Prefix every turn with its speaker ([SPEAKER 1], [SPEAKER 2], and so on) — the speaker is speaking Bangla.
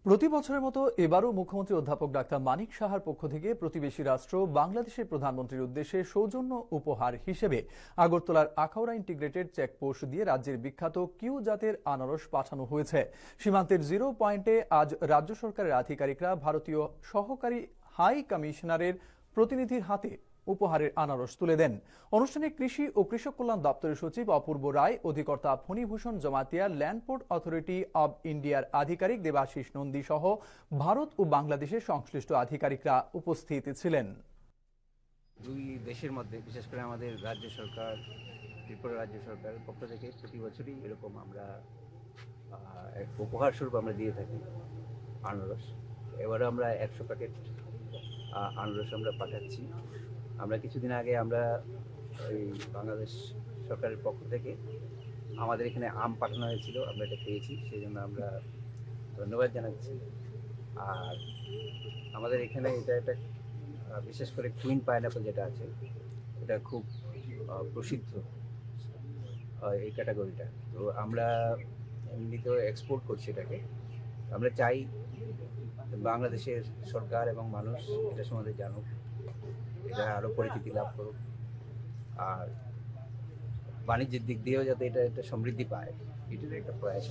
[SPEAKER 1] প্রতি বছরের মতো এবারও মুখ্যমন্ত্রী অধ্যাপক ডাক্তার মানিক সাহার পক্ষ থেকে প্রতিবেশী রাষ্ট্র বাংলাদেশের প্রধানমন্ত্রীর উদ্দেশ্যে সৌজন্য উপহার হিসেবে আগরতলার আখাউড়া ইন্টিগ্রেটেড চেকপোস্ট দিয়ে রাজ্যের বিখ্যাত কিউ জাতের আনারস পাঠানো হয়েছে। সীমান্তের জিরো পয়েন্টে আজ রাজ্য সরকারের আধিকারিকরা ভারতীয় সহকারী হাই কমিশনারের প্রতিনিধির হাতে উপহারের আনারস তুলে দেন। অনুষ্ঠানে কৃষি ও কৃষক কল্যাণ দপ্তরের সচিব অপূর্ব রায়, অধিকর্তা Phanibhushan Jamatia, land port authority of ইন্ডিয়ার আধিকারিক দেবাশিস নন্দী সহ ভারত ও বাংলাদেশের সংশ্লিষ্ট আধিকারিকরা উপস্থিত ছিলেন।
[SPEAKER 2] দুই দেশের মধ্যে বিশেষ করে আমাদের রাজ্য সরকার, ত্রিপুরা রাজ্য সরকারের পক্ষ থেকে প্রতি বছরই এরকম আমরা এক উপহার স্বরূপ আমরা দিয়ে থাকি আনারস। এবারে আমরা 100 প্যাকেট আনারস আমরা পাঠাচ্ছি। আমরা কিছুদিন আগে আমরা ওই বাংলাদেশ সরকারের পক্ষ থেকে আমাদের এখানে আম পাঠানো হয়েছিল, আমরা এটা পেয়েছি, সেই জন্য আমরা ধন্যবাদ জানাচ্ছি। আর আমাদের এখানে এটা একটা বিশেষ করে কুইন পাইনঅ্যাপল যেটা আছে, এটা খুব প্রসিদ্ধ এই ক্যাটাগরিটা। তো আমরা এমনিতেও এক্সপোর্ট করছি এটাকে। আমরা চাই বাংলাদেশের সরকার এবং মানুষ এটা সম্বন্ধে জানুক, এটা আরও পরিচিতি লাভ করুক, আর বাণিজ্যের দিক দিয়েও যাতে এটা একটা সমৃদ্ধি পায়, এটার একটা প্রয়াস।